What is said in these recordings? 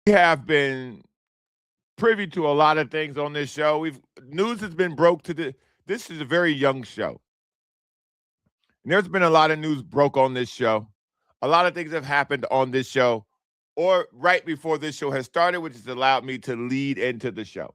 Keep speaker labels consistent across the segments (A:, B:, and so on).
A: We have been privy to a lot of things on this show. News has been broke to this is a very young show. And there's been a lot of news broke on this show. A lot of things have happened on this show or right before this show has started, which has allowed me to lead into the show.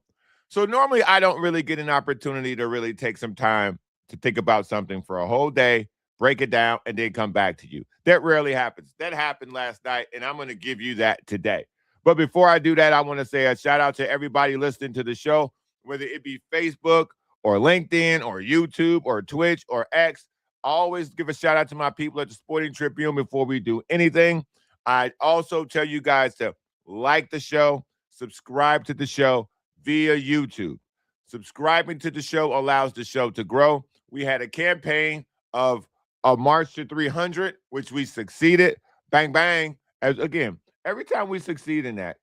A: So normally I don't really get an opportunity to really take some time to think about something for a whole day, break it down, and then come back to you. That rarely happens. That happened last night, and I'm going to give you that today. But before I do that, I want to say a shout out to everybody listening to the show, whether it be Facebook or LinkedIn or YouTube or Twitch or X. I always give a shout out to my people at the Sporting Tribune before we do anything. I also tell you guys to like the show, subscribe to the show via YouTube. Subscribing to the show allows the show to grow. We had a campaign of a March to 300, which we succeeded. Bang, bang. As again, every time we succeed in that,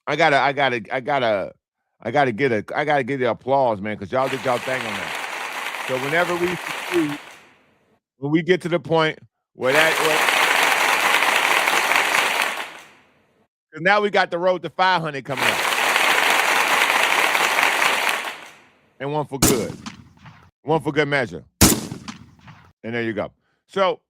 A: I gotta get the applause, man, because y'all did y'all thing on that. So whenever we succeed, when we get to the point where because now we got the road to 500 coming up, and one for good measure, and there you go. So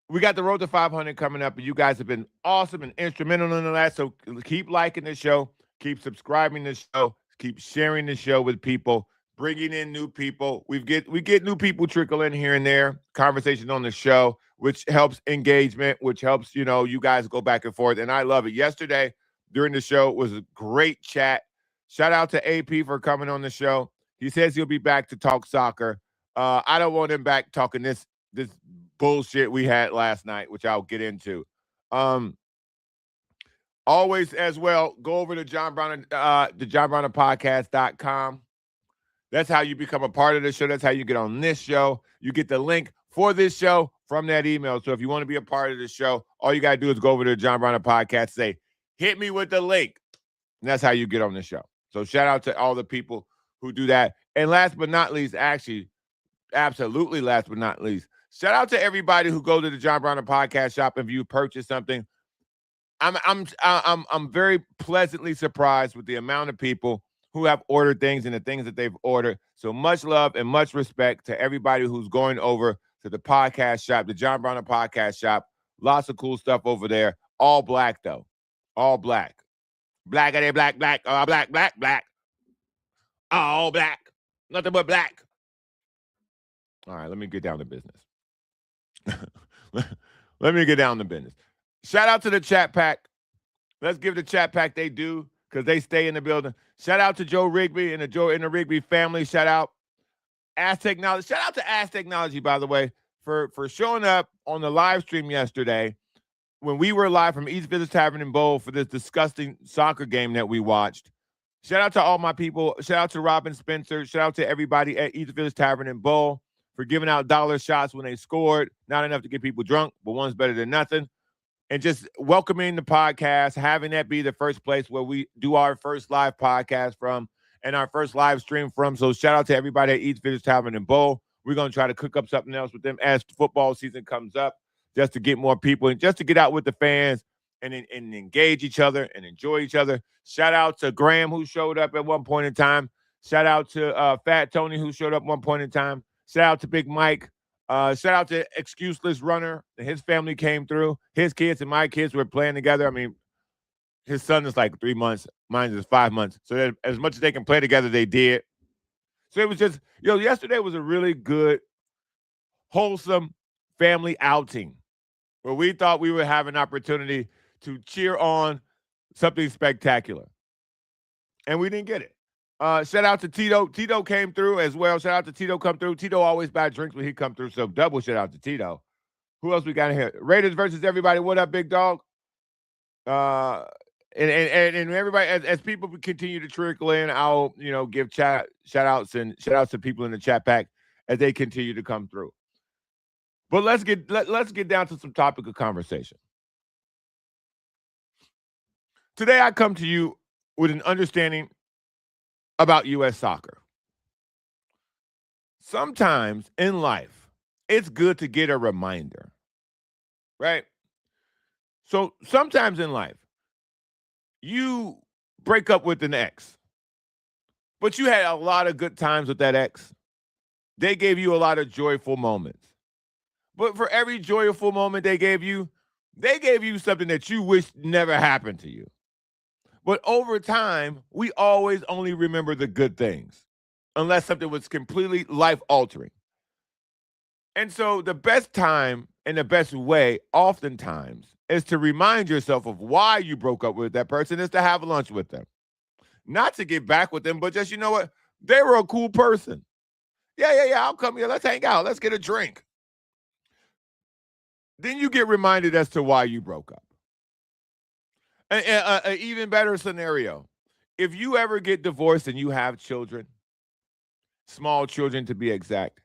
A: we got the road to 500 coming up, and you guys have been awesome and instrumental in that. So keep liking the show, keep subscribing to the show, keep sharing the show with people, bringing in new people. We get new people trickle in here and there, conversation on the show, which helps engagement, which helps, you guys go back and forth, and I love it. Yesterday during the show was a great chat. Shout out to AP for coming on the show. He says he'll be back to talk soccer. I don't want him back talking this bullshit we had last night, which I'll get into. Always as well, go over to the johnbrownerpodcast.com. That's how you become a part of the show. That's how you get on this show. You get the link for this show from that email. So if you want to be a part of the show, all you got to do is go over to the John Browner Podcast, say, hit me with the link. And that's how you get on the show. So shout out to all the people who do that. And last but not least, actually, absolutely last but not least, shout out to everybody who go to the John Browner Podcast shop if you purchase something. I'm very pleasantly surprised with the amount of people who have ordered things and the things that they've ordered. So much love and much respect to everybody who's going over to the podcast shop, the John Browner Podcast shop. Lots of cool stuff over there. All black, though. All black. Blackity black, black, black, black, black. All black. Nothing but black. All right, let me get down to business. Let me get down to business. Shout out to the chat pack. Let's give the chat pack they do because they stay in the building. Shout out to Joe Rigby and the Rigby family. Shout out Ask Technology. Shout out to Ask Technology, by the way, for showing up on the live stream yesterday when we were live from East Village Tavern and Bowl for this disgusting soccer game that we watched. Shout out to all my people. Shout out to Robin Spencer. Shout out to everybody at East Village Tavern and Bowl for giving out dollar shots when they scored. Not enough to get people drunk, but one's better than nothing. And just welcoming the podcast, having that be the first place where we do our first live podcast from and our first live stream from. So shout out to everybody at East Village Tavern and Bowl. We're going to try to cook up something else with them as football season comes up, just to get more people and just to get out with the fans and engage each other and enjoy each other. Shout out to Graham, who showed up at one point in time. Shout out to Fat Tony, who showed up one point in time. Shout out to Big Mike. Shout out to Excuseless Runner. His family came through. His kids and my kids were playing together. I mean, his son is like 3 months. Mine is 5 months. So that as much as they can play together, they did. So it was just, yesterday was a really good, wholesome family outing where we thought we would have an opportunity to cheer on something spectacular. And we didn't get it. Shout out to Tito. Tito came through as well. Shout out to Tito come through. Tito always buy drinks when he come through, so double shout out to Tito. Who else we got in here? Raiders versus everybody. What up, big dog? And everybody, as people continue to trickle in, I'll give shout outs to people in the chat pack as they continue to come through. But let's get down to some topic of conversation. Today I come to you with an understanding about U.S. soccer. Sometimes in life, it's good to get a reminder, right? So sometimes in life, you break up with an ex, but you had a lot of good times with that ex. They gave you a lot of joyful moments. But for every joyful moment they gave you something that you wish never happened to you. But over time, we always only remember the good things, unless something was completely life-altering. And so the best time and the best way, oftentimes, is to remind yourself of why you broke up with that person, is to have lunch with them. Not to get back with them, but just, you know what? They were a cool person. Yeah, I'll come here. Let's hang out. Let's get a drink. Then you get reminded as to why you broke up. An even better scenario, if you ever get divorced and you have children, small children to be exact,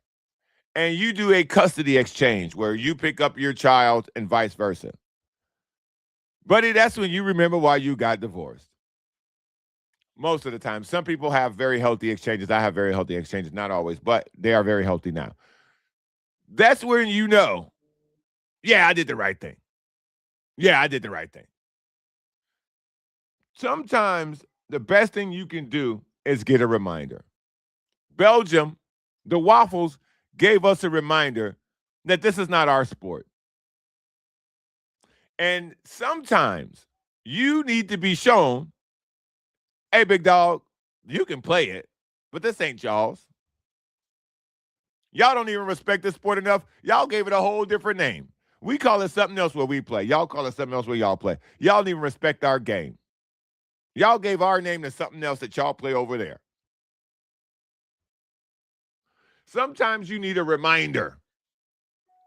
A: and you do a custody exchange where you pick up your child and vice versa, buddy, that's when you remember why you got divorced. Most of the time. Some people have very healthy exchanges. I have very healthy exchanges, not always, but they are very healthy now. That's when you know, yeah, I did the right thing. Yeah, I did the right thing. Sometimes the best thing you can do is get a reminder. Belgium, the Waffles, gave us a reminder that this is not our sport. And sometimes you need to be shown, hey, big dog, you can play it, but this ain't y'all's. Y'all don't even respect this sport enough. Y'all gave it a whole different name. We call it something else where we play. Y'all call it something else where y'all play. Y'all don't even respect our game. Y'all gave our name to something else that y'all play over there. Sometimes you need a reminder.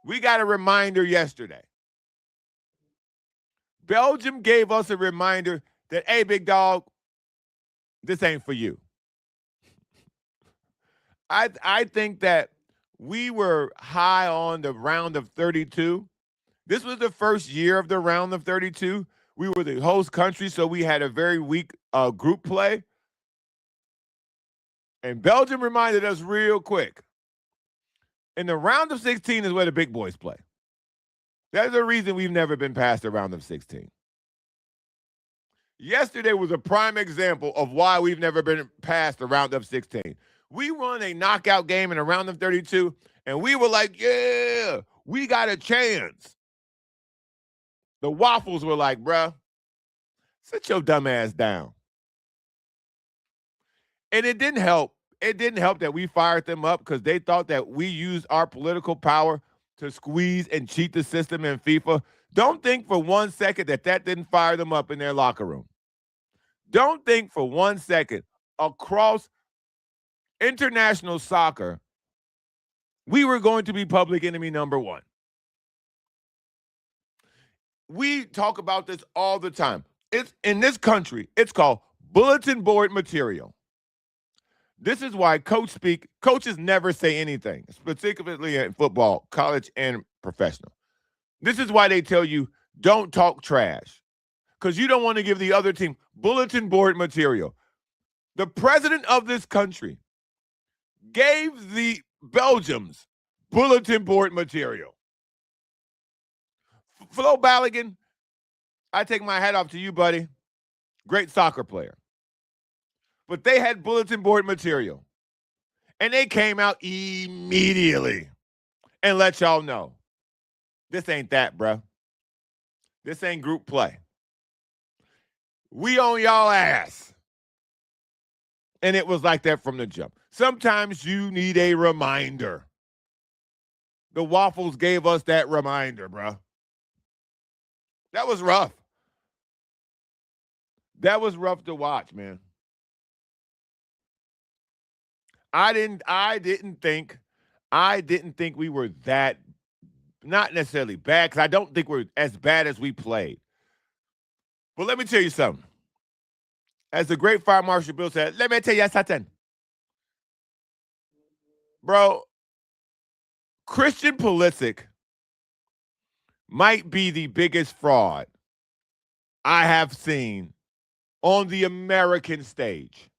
A: We got a reminder yesterday. Belgium gave us a reminder that, hey, big dog, this ain't for you. I think that we were high on the round of 32. This was the first year of the round of 32. We were the host country, so we had a very weak group play. And Belgium reminded us real quick. In the round of 16 is where the big boys play. There's a reason we've never been past the round of 16. Yesterday was a prime example of why we've never been past the round of 16. We won a knockout game in a round of 32, and we were like, yeah, we got a chance. The Waffles were like, bruh, sit your dumb ass down. And it didn't help. It didn't help that we fired them up because they thought that we used our political power to squeeze and cheat the system in FIFA. Don't think for 1 second that didn't fire them up in their locker room. Don't think for 1 second across international soccer we were going to be public enemy number one. We talk about this all the time. It's in this country, it's called bulletin board material. This is why coaches never say anything, specifically in football, college and professional. This is why they tell you don't talk trash, because you don't want to give the other team bulletin board material. The president of this country gave the Belgians bulletin board material. Flo Balogun, I take my hat off to you, buddy. Great soccer player. But they had bulletin board material. And they came out immediately and let y'all know, this ain't that, bro. This ain't group play. We on y'all ass. And it was like that from the jump. Sometimes you need a reminder. The Waffles gave us that reminder, bro. That was rough. That was rough to watch, man. I didn't think we were that, not necessarily bad, because I don't think we're as bad as we played. But let me tell you something. As the great Fire Marshal Bill said, let me tell you something. Bro, Christian Pulisic might be the biggest fraud I have seen on the American stage.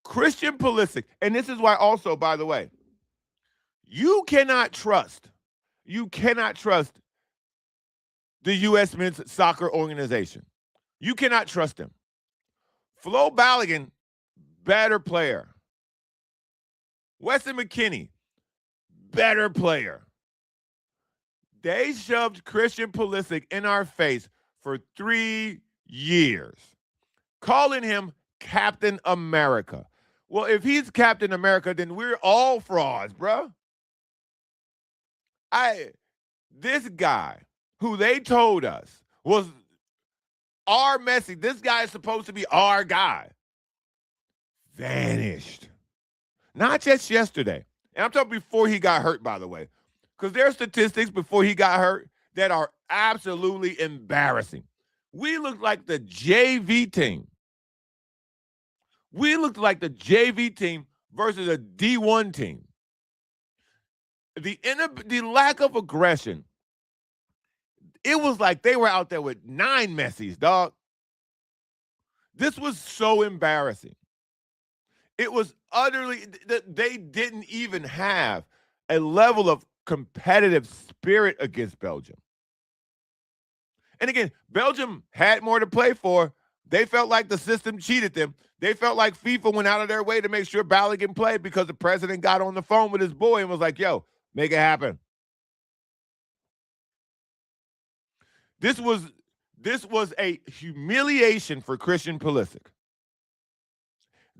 A: Christian Pulisic, and this is why also, by the way, you cannot trust the U.S. men's soccer organization. You cannot trust them. Flo Balogun, better player. Weston McKennie, better player. They shoved Christian Pulisic in our face for 3 years, calling him Captain America. Well, if he's Captain America, then we're all frauds, bro. This guy who they told us was our Messi, this guy is supposed to be our guy, vanished. Not just yesterday. And I'm talking before he got hurt, by the way. Because there are statistics before he got hurt that are absolutely embarrassing. We looked like the JV team. We looked like the JV team versus a D1 team. The lack of aggression, it was like they were out there with 9 Messis, dog. This was so embarrassing. It was utterly, they didn't even have a level of competitive spirit against Belgium. And again, Belgium had more to play for. They felt like the system cheated them. They felt like FIFA went out of their way to make sure Balogun played because the president got on the phone with his boy and was like, yo, make it happen. This was a humiliation for Christian Pulisic.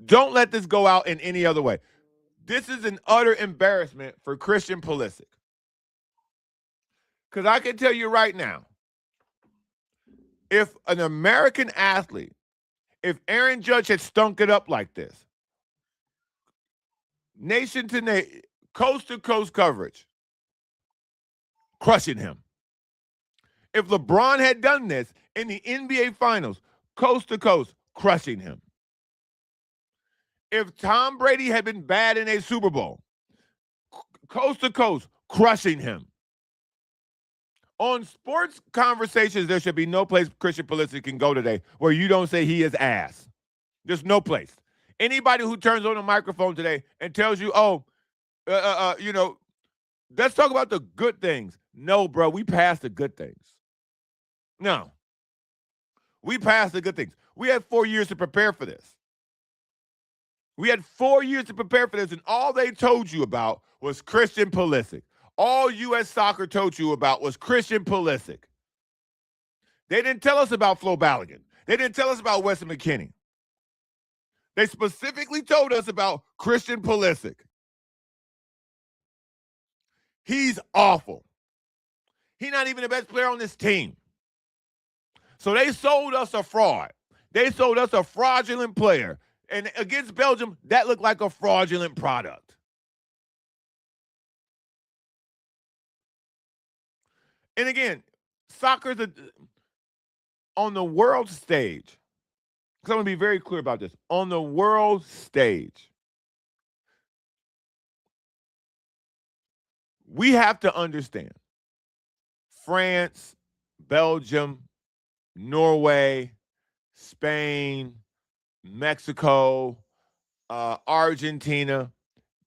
A: Don't let this go out in any other way. This is an utter embarrassment for Christian Pulisic. Because I can tell you right now, if an American athlete, if Aaron Judge had stunk it up like this, nation to nation, coast to coast coverage, crushing him. If LeBron had done this in the NBA Finals, coast to coast, crushing him. If Tom Brady had been bad in a Super Bowl, coast to coast, crushing him. On sports conversations, there should be no place Christian Pulisic can go today where you don't say he is ass. There's no place. Anybody who turns on a microphone today and tells you, let's talk about the good things. No, bro, we passed the good things. No. We passed the good things. We had 4 years to prepare for this. We had 4 years to prepare for this, and all they told you about was Christian Pulisic. All U.S. Soccer told you about was Christian Pulisic. They didn't tell us about Flo Balogun. They didn't tell us about Weston McKennie. They specifically told us about Christian Pulisic. He's awful. He's not even the best player on this team. So they sold us a fraud. They sold us a fraudulent player. And against Belgium, that looked like a fraudulent product. And again, soccer's on the world stage. Because I'm going to be very clear about this. On the world stage, we have to understand France, Belgium, Norway, Spain, Mexico, Argentina,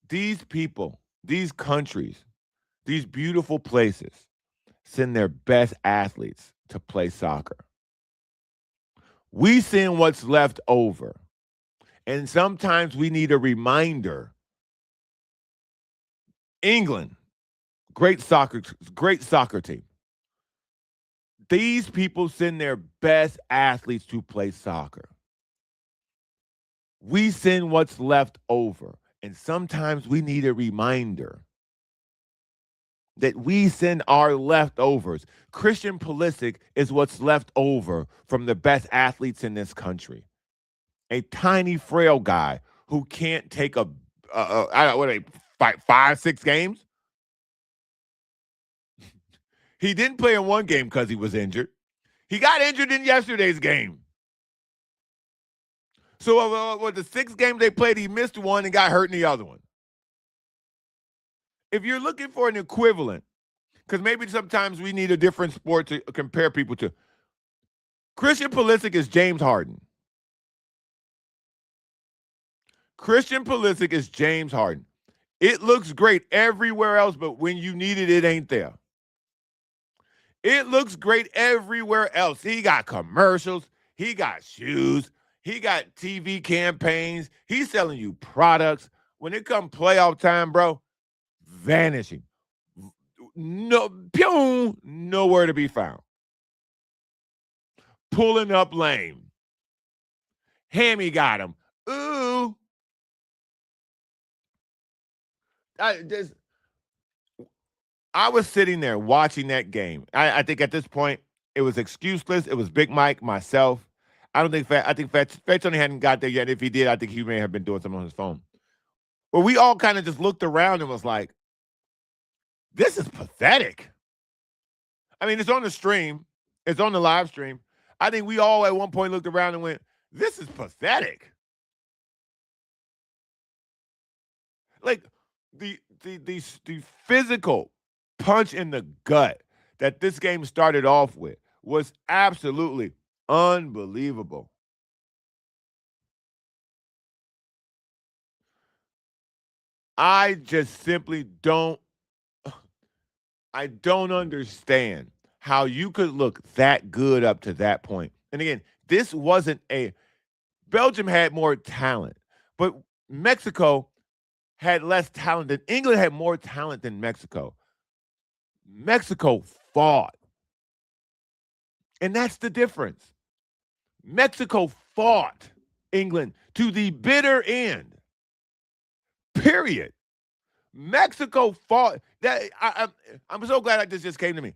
A: these people, these countries, these beautiful places send their best athletes to play soccer. We send what's left over. And sometimes we need a reminder. England, great soccer team. These people send their best athletes to play soccer. We send what's left over. And sometimes we need a reminder. that we send our leftovers. Christian Pulisic is what's left over from the best athletes in this country. A tiny, frail guy who can't take I don't what are they, 5, 6 games. He didn't play in one game because he was injured. He got injured in yesterday's game. So with the 6 games they played, he missed one and got hurt in the other one. If you're looking for an equivalent, because maybe sometimes we need a different sport to compare people to, Christian Pulisic is James Harden. Christian Pulisic is James Harden. It looks great everywhere else, but when you need it, it ain't there. It looks great everywhere else. He got commercials. He got shoes. He got TV campaigns. He's selling you products. When it comes playoff time, bro, vanishing. No, pew, nowhere to be found. Pulling up lame. Hammy got him. Ooh. I was sitting there watching that game. I think at this point it was excuseless. It was Big Mike, myself. I don't think I think Fetch only hadn't got there yet. If he did, I think he may have been doing something on his phone. Well, we all kind of just looked around and was like, "This is pathetic." I mean, it's on the stream. It's on the live stream. I think we all at one point looked around and went, "This is pathetic." Like the physical punch in the gut that this game started off with was absolutely unbelievable. I just simply don't I don't understand how you could look that good up to that point. And again, this wasn't a Belgium had more talent, but Mexico had less talent than England had more talent than Mexico. Mexico fought. And that's the difference. Mexico fought England to the bitter end. Period. Mexico fought. I'm so glad that this just came to me.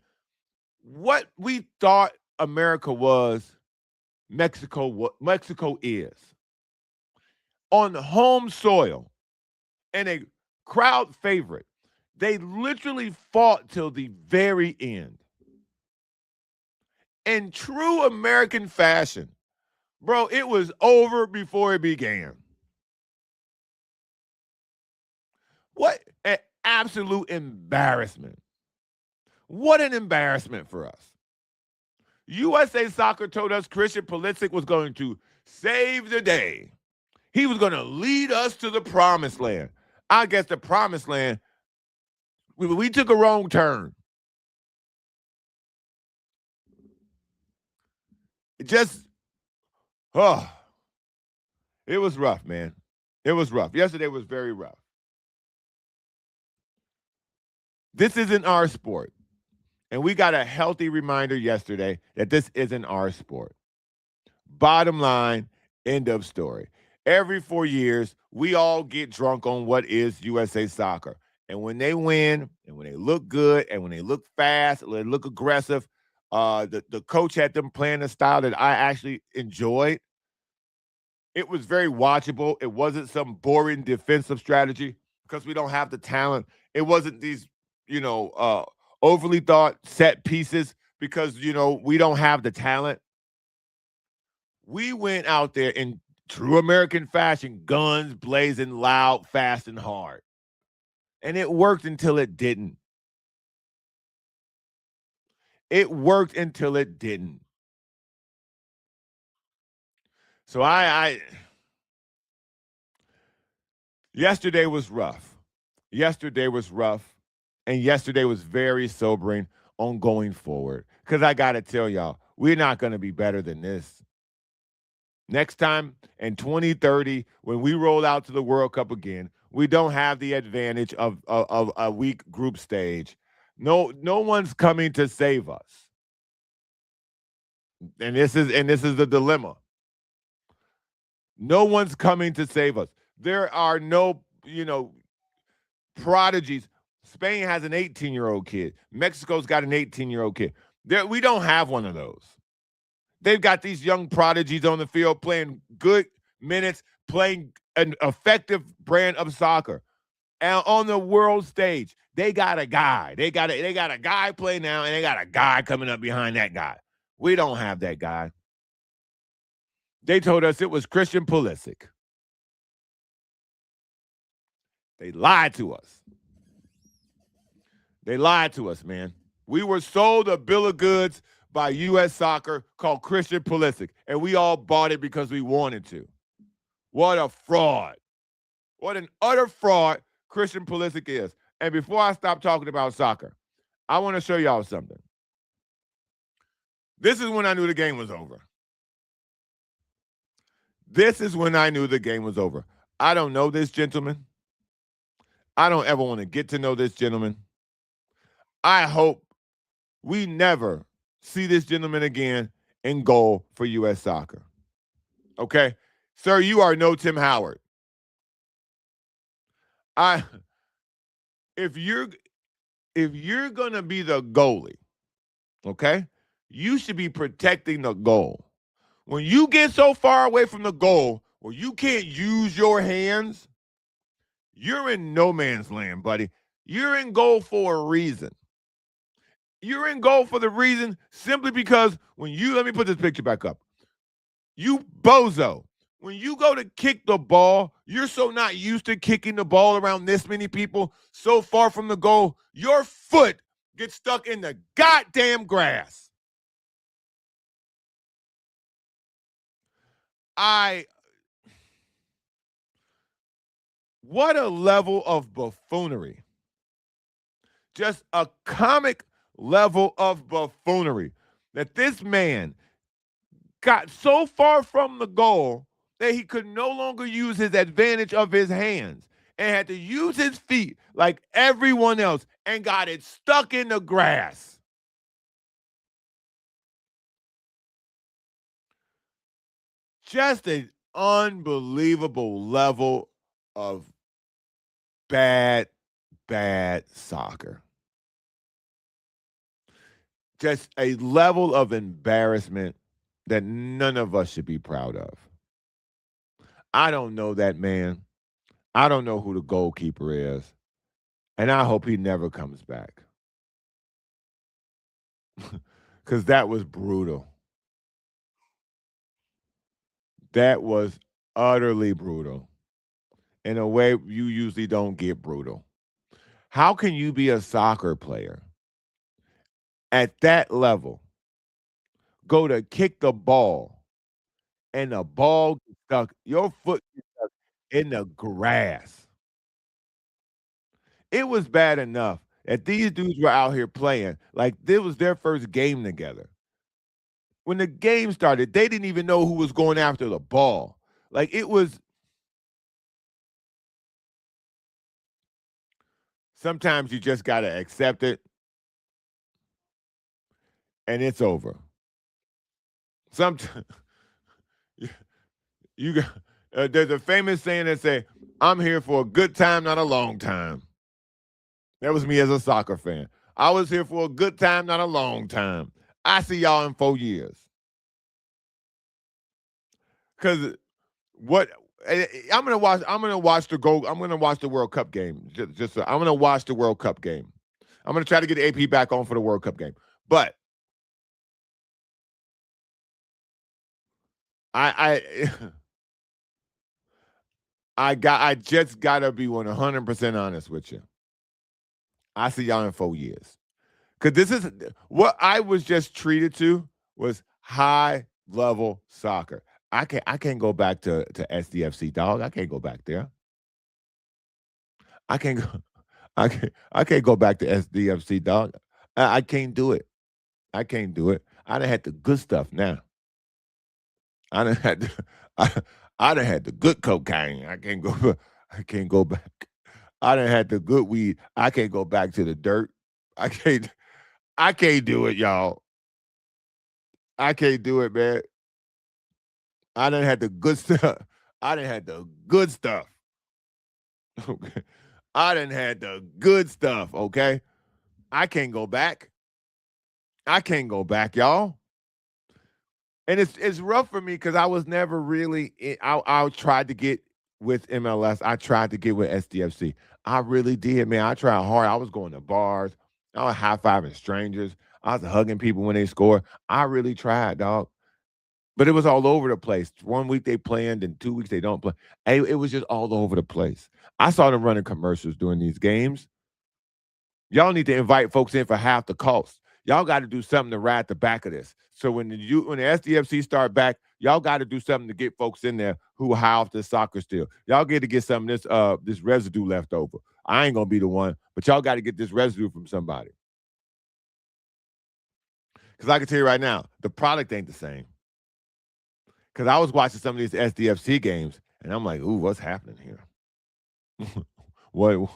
A: What we thought America was, Mexico is. On home soil and a crowd favorite, they literally fought till the very end. In true American fashion, bro, it was over before it began. What an absolute embarrassment. What an embarrassment for us. USA Soccer told us Christian Pulisic was going to save the day. He was going to lead us to the promised land. I guess the promised land, we took a wrong turn. It just, it was rough, man. It was rough. Yesterday was very rough. This isn't our sport. And we got a healthy reminder yesterday that this isn't our sport. Bottom line, end of story. Every 4 years, we all get drunk on what is USA Soccer. And when they win, and when they look good, and when they look fast, when they look aggressive, the coach had them playing a style that I actually enjoyed. It was very watchable. It wasn't some boring defensive strategy because we don't have the talent. It wasn't these, overly thought set pieces because, we don't have the talent. We went out there in true American fashion, guns blazing, loud, fast, and hard. And it worked until it didn't. It worked until it didn't. So yesterday was rough. Yesterday was rough. And yesterday was very sobering on going forward. Because I got to tell y'all, we're not going to be better than this. Next time in 2030, when we roll out to the World Cup again, we don't have the advantage of a weak group stage. No one's coming to save us. And this is the dilemma. No one's coming to save us. There are no, prodigies. Spain has an 18-year-old kid. Mexico's got an 18-year-old kid. We don't have one of those. They've got these young prodigies on the field playing good minutes, playing an effective brand of soccer. And on the world stage, they got a guy. They got a guy playing now, and they got a guy coming up behind that guy. We don't have that guy. They told us it was Christian Pulisic. They lied to us. They lied to us, man. We were sold a bill of goods by U.S. Soccer called Christian Pulisic, and we all bought it because we wanted to. What a fraud. What an utter fraud Christian Pulisic is. And before I stop talking about soccer, I want to show y'all something. This is when I knew the game was over. This is when I knew the game was over. I don't know this gentleman. I don't ever want to get to know this gentleman. I hope we never see this gentleman again in goal for U.S. Soccer. Okay? Sir, you are no Tim Howard. If you're gonna be the goalie, okay, you should be protecting the goal. When you get so far away from the goal where you can't use your hands, you're in no man's land, buddy. You're in goal for a reason. You're in goal for the reason simply because let me put this picture back up. You bozo. When you go to kick the ball, you're so not used to kicking the ball around this many people, so far from the goal, your foot gets stuck in the goddamn grass. What a level of buffoonery. Just a comic level of buffoonery that this man got so far from the goal that he could no longer use his advantage of his hands and had to use his feet like everyone else and got it stuck in the grass. Just an unbelievable level of bad soccer. Just a level of embarrassment that none of us should be proud of. I don't know that man. I don't know who the goalkeeper is. And I hope he never comes back. Because that was brutal. That was utterly brutal. In a way you usually don't get brutal. How can you be a soccer player at that level, go to kick the ball, and the ball gets stuck, your foot gets stuck in the grass? It was bad enough that these dudes were out here playing like this was their first game together. When the game started, they didn't even know who was going after the ball. Like it was. Sometimes you just got to accept it, and it's over. Sometimes you got. There's a famous saying that say, "I'm here for a good time, not a long time." That was me as a soccer fan. I was here for a good time, not a long time. I see y'all in 4 years. Because what I'm gonna watch. I'm gonna watch the goal. I'm gonna watch the World Cup game. I'm gonna watch the World Cup game. I'm gonna try to get AP back on for the World Cup game. But I I just gotta be 100% honest with you. I see y'all in 4 years. Cause this is what I was just treated to was high level soccer. I can't go back to SDFC, dog. I can't go back there. I can't go I can't go back to SDFC, dog. I can't do it. I can't do it. I done had the good stuff now. I done had the, I, I done had the good cocaine. I can't go back. I done had the good weed. I can't go back to the dirt. I can't I can't do it, y'all. I can't do it, man. I done had the good stuff. I done had the good stuff. Okay. I done had the good stuff, okay? I can't go back. I can't go back, y'all. And it's rough for me because I was never really I tried to get with MLS. I tried to get with SDFC. I really did, man. I tried hard. I was going to bars. I was high-fiving strangers. I was hugging people when they score. I really tried, dog. But it was all over the place. 1 week they playing, then 2 weeks they don't play. It was just all over the place. I saw them running commercials during these games. Y'all need to invite folks in for half the cost. Y'all got to do something to ride the back of this. So when the SDFC start back, y'all got to do something to get folks in there who high off the soccer still. Y'all get to get some of this residue left over. I ain't gonna be the one, but y'all got to get this residue from somebody. Because I can tell you right now, the product ain't the same. Because I was watching some of these SDFC games, and I'm like, ooh, what's happening here? what?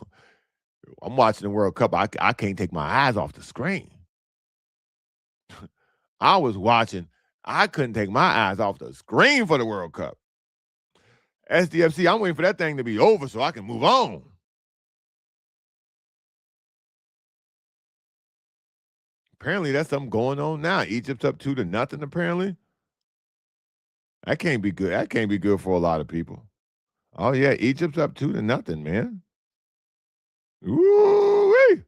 A: I'm watching the World Cup. I can't take my eyes off the screen. I was watching. I couldn't take my eyes off the screen for the World Cup. SDFC, I'm waiting for that thing to be over so I can move on. Apparently, that's something going on now. Egypt's up 2-0, apparently. That can't be good. That can't be good for a lot of people. Oh, yeah, Egypt's up 2-0, man. Ooh-wee.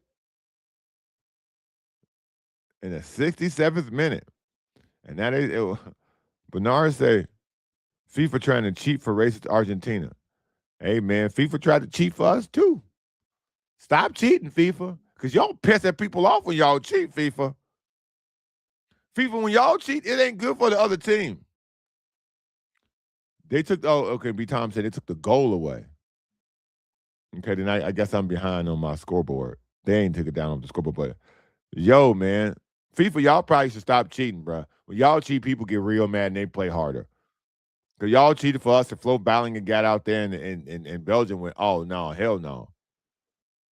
A: In the 67th minute. And that is, Bernard say, FIFA trying to cheat for racist Argentina. Hey, man, FIFA tried to cheat for us, too. Stop cheating, FIFA, because y'all piss at people off when y'all cheat, FIFA. FIFA, when y'all cheat, it ain't good for the other team. They took, B. Tom said they took the goal away. Okay, then I guess I'm behind on my scoreboard. They ain't took it down on the scoreboard, but yo, man, FIFA, y'all probably should stop cheating, bro. When y'all cheat, people get real mad and they play harder. Because y'all cheated for us, and Flo Ballinger got out there and Belgium went, oh, no, hell no.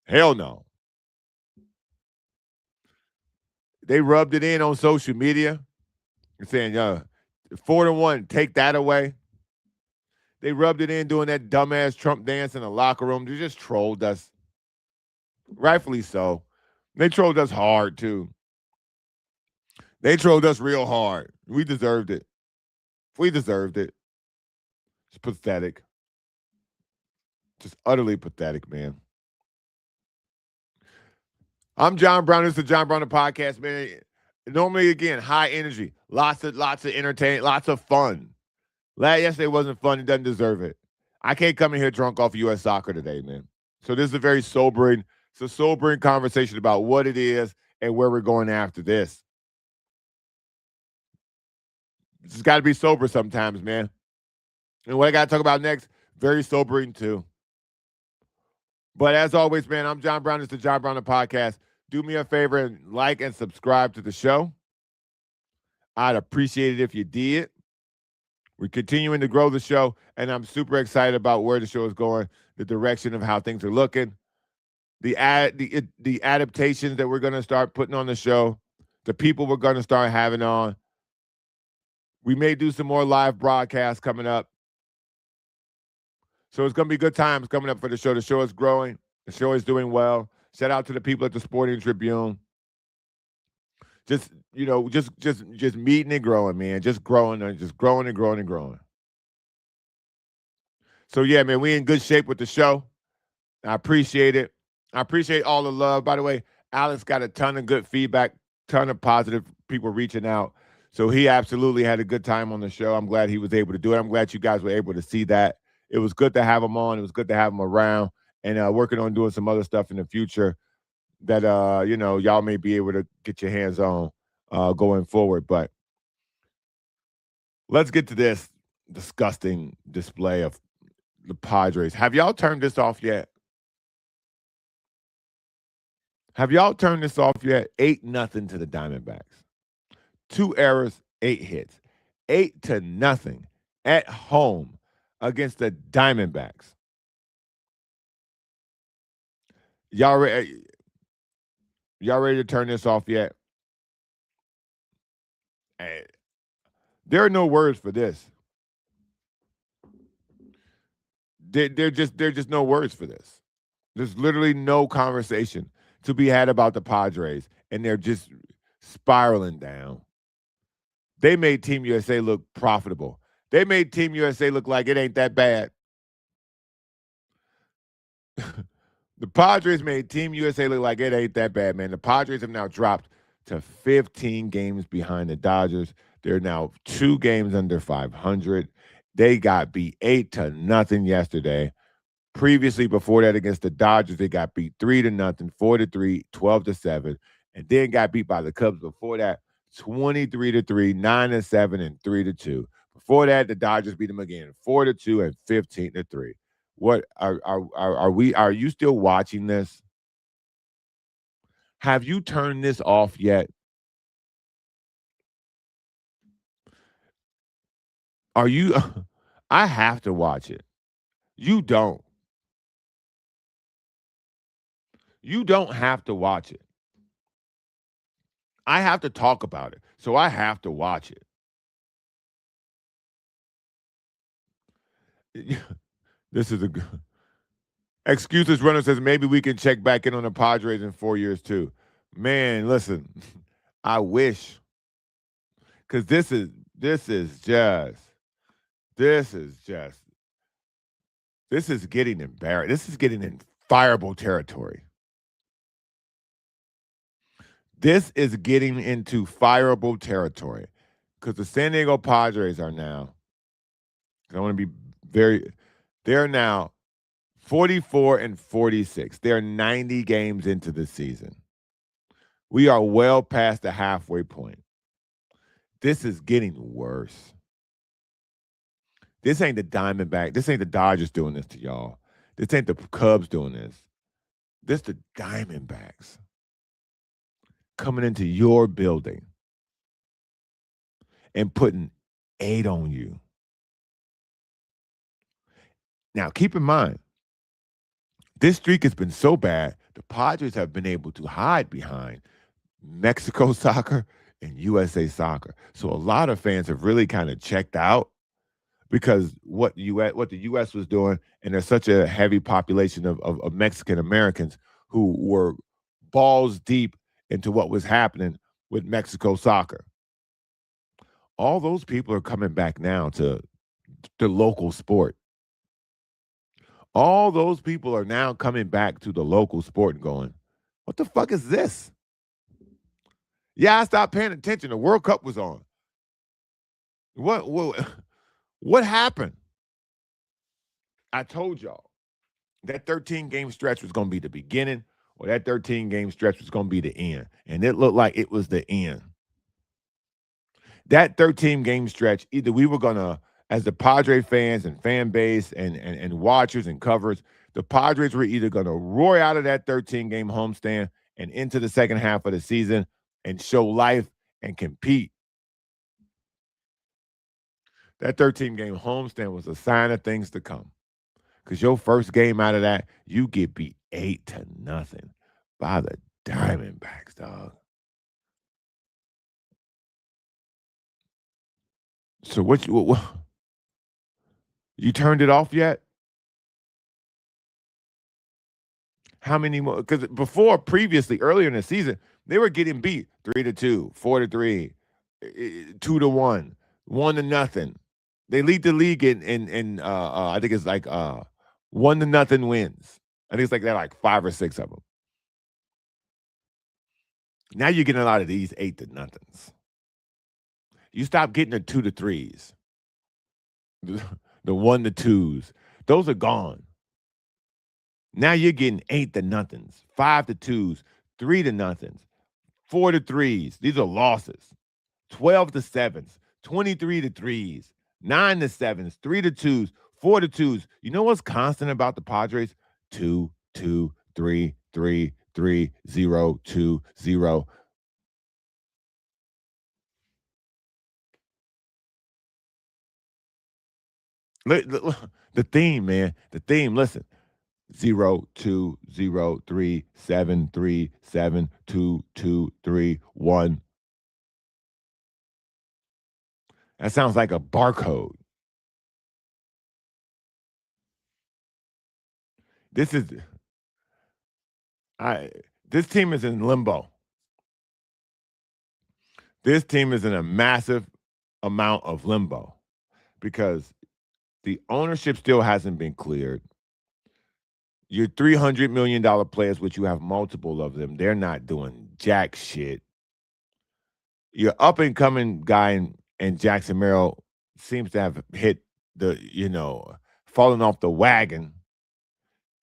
A: Hell no. They rubbed it in on social media saying, 4-1, take that away. They rubbed it in doing that dumbass Trump dance in the locker room. They just trolled us. Rightfully so. They trolled us hard, too. They trolled us real hard. We deserved it. We deserved it. It's pathetic. Just utterly pathetic, man. I'm John Brown. This is the John Brown Podcast, man. Normally, again, high energy. Lots of entertainment, lots of fun. Yesterday wasn't fun. It doesn't deserve it. I can't come in here drunk off of U.S. soccer today, man. So this is a very sobering, conversation about what it is and where we're going after this. It's got to be sober sometimes, man. And what I got to talk about next, very sobering too. But as always, man, I'm John Brown. It's the John Brown Podcast. Do me a favor and like and subscribe to the show. I'd appreciate it if you did. We're continuing to grow the show, and I'm super excited about where the show is going, the direction of how things are looking, the adaptations that we're going to start putting on the show, the people we're going to start having on. We may do some more live broadcasts coming up. So it's going to be good times coming up for the show. The show is growing. The show is doing well. Shout out to the people at the Sporting Tribune. Just meeting and growing, man. Just growing and growing. So yeah, man, we in good shape with the show. I appreciate it. I appreciate all the love. By the way, Alex got a ton of good feedback, ton of positive people reaching out. So he absolutely had a good time on the show. I'm glad he was able to do it. I'm glad you guys were able to see that. It was good to have him on. It was good to have him around, and working on doing some other stuff in the future that y'all may be able to get your hands on going forward. But let's get to this disgusting display of the Padres. Have y'all turned this off yet? Have y'all turned this off yet? 8-0 to the Diamondbacks. 2 errors, 8 hits. 8-0 at home against the Diamondbacks. Y'all ready to turn this off yet? There are no words for this. There just no words for this. There's literally no conversation to be had about the Padres, and they're just spiraling down. They made Team USA look profitable. They made Team USA look like it ain't that bad. The Padres made Team USA look like it ain't that bad, man. The Padres have now dropped to 15 games behind the Dodgers. They're now 2 games under 500. They got beat 8-0 yesterday. Previously, before that, against the Dodgers, they got beat 3-0, 4-3, 12-7, and then got beat by the Cubs before that, 23-3, 9-7, and 3-2. Before that, the Dodgers beat them again, 4-2 and 15-3. What are you still watching this? Have you turned this off yet? Are you I have to watch it. You don't. You don't have to watch it. I have to talk about it. So I have to watch it. This is a good excuses runner says maybe we can check back in on the Padres in 4 years too. Man, listen, I wish because this is just this is getting embarrassed. This is getting in fireable territory. This is getting into fireable territory because the San Diego Padres are now. I want to be they're now 44 and 46. They're 90 games into the season. We are well past the halfway point. This is getting worse. This ain't the Diamondback. This ain't the Dodgers doing this to y'all. This ain't the Cubs doing this. This the Diamondbacks coming into your building and putting 8 on you. Now, keep in mind, this streak has been so bad, the Padres have been able to hide behind Mexico soccer and USA soccer. So a lot of fans have really kind of checked out because what the U.S. was doing, and there's such a heavy population of Mexican Americans who were balls deep into what was happening with Mexico soccer. All those people are coming back now to the local sport. All those people are now coming back to the local sport and going, what the fuck is this? Yeah, I stopped paying attention. The World Cup was on. What happened? I told y'all that 13-game stretch was going to be the beginning, or that 13-game stretch was going to be the end. And it looked like it was the end. That 13-game stretch, either we were going to, as the Padre fans and fan base and watchers and covers, the Padres were either going to roar out of that 13-game homestand and into the second half of the season and show life and compete. That 13-game homestand was a sign of things to come. Because your first game out of that, you get beat 8-0 by the Diamondbacks, dog. So what you turned it off yet? How many more? Because before, previously, earlier in the season, they were getting beat 3-2, 4-3, 2-1, 1-0. They lead the league in I think it's like 1-0 wins. I think it's like that, like 5 or 6 of them. Now you're getting a lot of these 8-0. You stop getting the 2-3s, the 1-2s. Those are gone. Now you're getting 8-0, 5-2s, 3-0, 4-3s. These are losses. 12-7s, 23-3s, 9-7s, 3-2s, 4-2s. You know what's constant about the Padres? 2, 2, 3, 3, 3, 0, 2, 0. The theme, man. The theme, listen. 0, 2, 0, 3, 7, 3, 7, 2, 2, 3, 1. That sounds like a barcode. This is This team is in limbo. This team is in a massive amount of limbo because the ownership still hasn't been cleared. Your $300 million players, which you have multiple of them, they're not doing jack shit. Your up and coming guy in Jackson Merrill seems to have hit fallen off the wagon.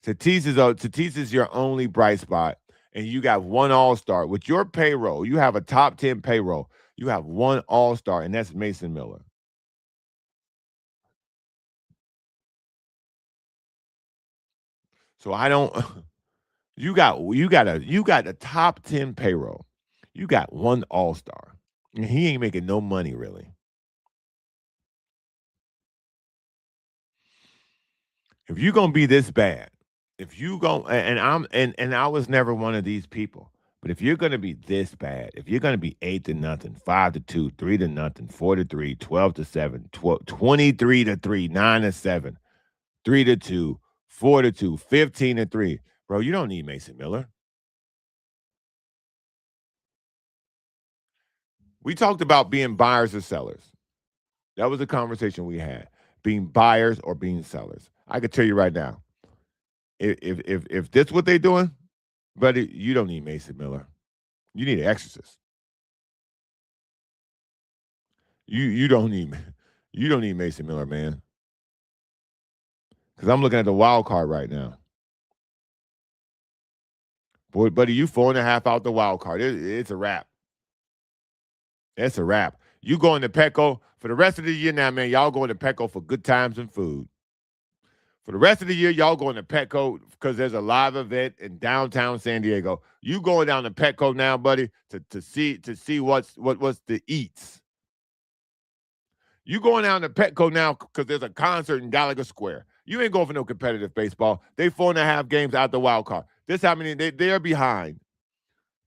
A: Tatis is your only bright spot, and you got one all-star. With your payroll, you have a top 10 payroll. You have one all-star, and that's Mason Miller. So I don't you got a top 10 payroll. You got one all-star. And he ain't making no money really. If you're gonna be this bad, if you go and I was never one of these people. But if you're gonna be this bad, if you're gonna be 8-0, 5-2, 3-0, 4-3, 12-7, 23-3, 9-7, 3-2, 4-2, 15-3, bro, you don't need Mason Miller. We talked about being buyers or sellers. That was a conversation we had. Being buyers or being sellers. I could tell you right now, if this what they're doing, buddy, you don't need Mason Miller. You need an exorcist. You don't need Mason Miller, man. Because I'm looking at the wild card right now. Boy, buddy, you 4.5 out the wild card. It's a wrap. It's a wrap. You going to Petco for the rest of the year now, man. Y'all going to Petco for good times and food. For the rest of the year, y'all going to Petco because there's a live event in downtown San Diego. You going down to Petco now, buddy, to see what's the eats. You going down to Petco now because there's a concert in Gallagher Square. You ain't going for no competitive baseball. They 4.5 games out the wild card. This how many they're behind.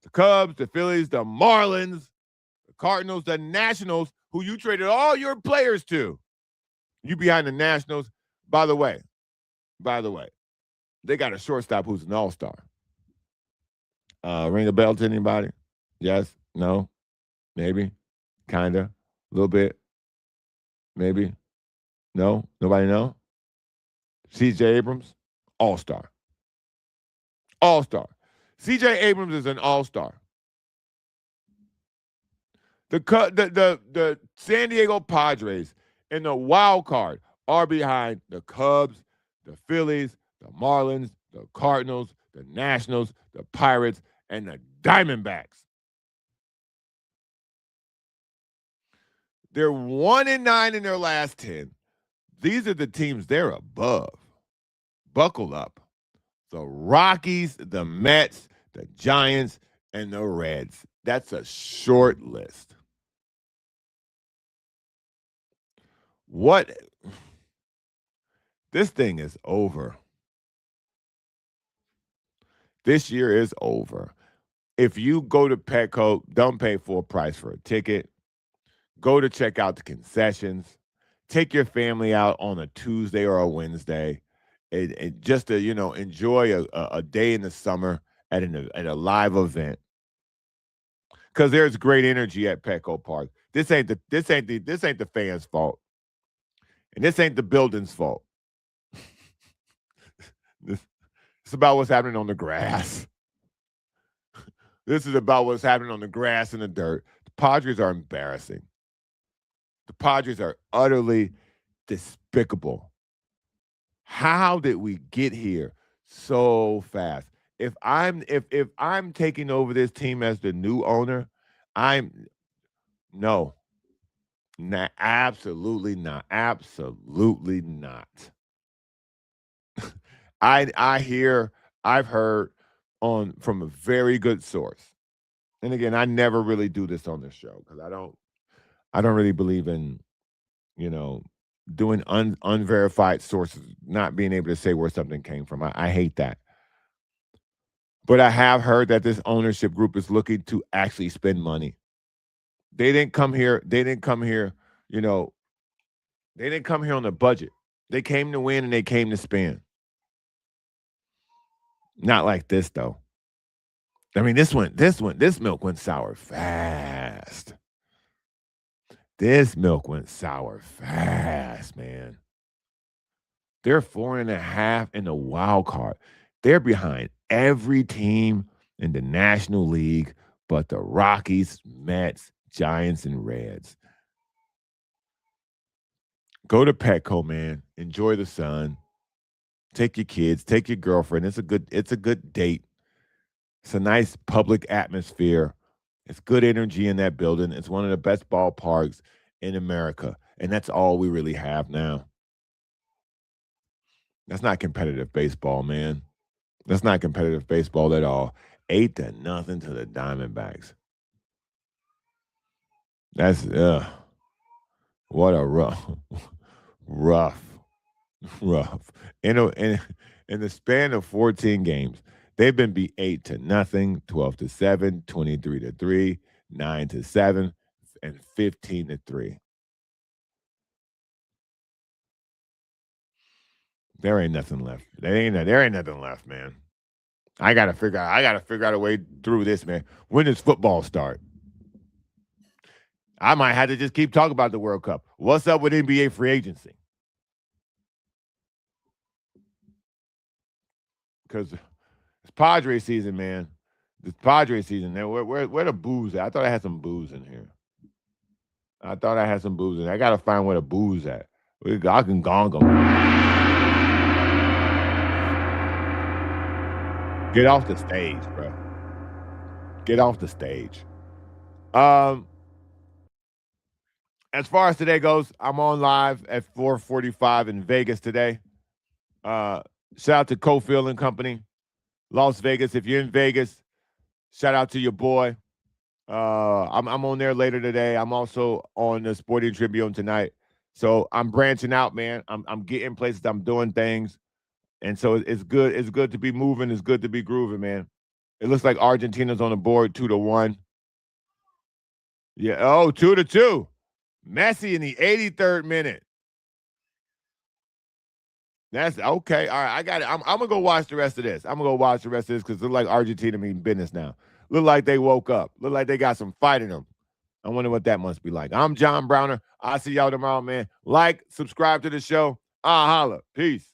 A: The Cubs, the Phillies, the Marlins, the Cardinals, the Nationals, who you traded all your players to. You behind the Nationals. By the way, they got a shortstop who's an all-star. Ring a bell to anybody? Yes? No? Maybe? Kinda? A little bit? Maybe? No? Nobody know? C.J. Abrams? All-star. All-star. C.J. Abrams is an all-star. The San Diego Padres in the wild card are behind the Cubs, the Phillies, the Marlins, the Cardinals, the Nationals, the Pirates, and the Diamondbacks. They're 1-9 in their last 10. These are the teams they're above. Buckle up. The Rockies, the Mets, the Giants, and the Reds. That's a short list. What? This thing is over. This year is over. If you go to Petco, don't pay full price for a ticket. Go to check out the concessions. Take your family out on a Tuesday or a Wednesday, and just to enjoy a day in the summer at a live event. Because there's great energy at Petco Park. This ain't the fans' fault, and this ain't the building's fault. It's about what's happening on the grass. This is about what's happening on the grass and the dirt. The Padres are embarrassing. The Padres are utterly despicable. How did we get here so fast? If I'm taking over this team as the new owner, no. Absolutely not. Absolutely not. I've heard from a very good source. And again, I never really do this on this show because I don't really believe in, doing unverified sources, not being able to say where something came from. I hate that. But I have heard that this ownership group is looking to actually spend money. They didn't come here, they didn't come here on a budget. They came to win and they came to spend. Not like this, though. I mean, this milk went sour fast. This milk went sour fast, man. They're 4.5 in the wild card. They're behind every team in the National League but the Rockies, Mets, Giants, and Reds. Go to Petco, man. Enjoy the sun. Take your kids, take your girlfriend. It's a good date. It's a nice public atmosphere. It's good energy in that building. It's one of the best ballparks in America. And that's all we really have now. That's not competitive baseball, man. That's not competitive baseball at all. 8-0 to the Diamondbacks. That's what a rough, rough. In the span of 14 games, they've been beat 8-0, 12-7, 23-3, 9-7, and 15-3. There ain't nothing left. There ain't nothing left, man. I gotta figure out a way through this, man. When does football start? I might have to just keep talking about the World Cup. What's up with NBA free agency? Because it's Padres season, man. It's Padres season. Where the booze at? I thought I had some booze in here. I gotta find where the booze at. I can gong them. Get off the stage, bro. Get off the stage. As far as today goes, I'm on live at 4:45 in Vegas today. Shout out to Cofield and Company, Las Vegas. If you're in Vegas, shout out to your boy. I'm on there later today. I'm also on the Sporting Tribune tonight. So I'm branching out, man. I'm getting places. I'm doing things, and so it's good. It's good to be moving. It's good to be grooving, man. It looks like Argentina's on the board 2-1. Yeah. Oh, 2-2. Messi in the 83rd minute. That's okay. All right, I got it. I'm gonna go watch the rest of this. Because it look like Argentina mean business now. Look like they woke up. Look like they got some fight in them. I wonder what that must be like. I'm John Browner. I'll see y'all tomorrow, man. Like, subscribe to the show. I'll holla. Peace.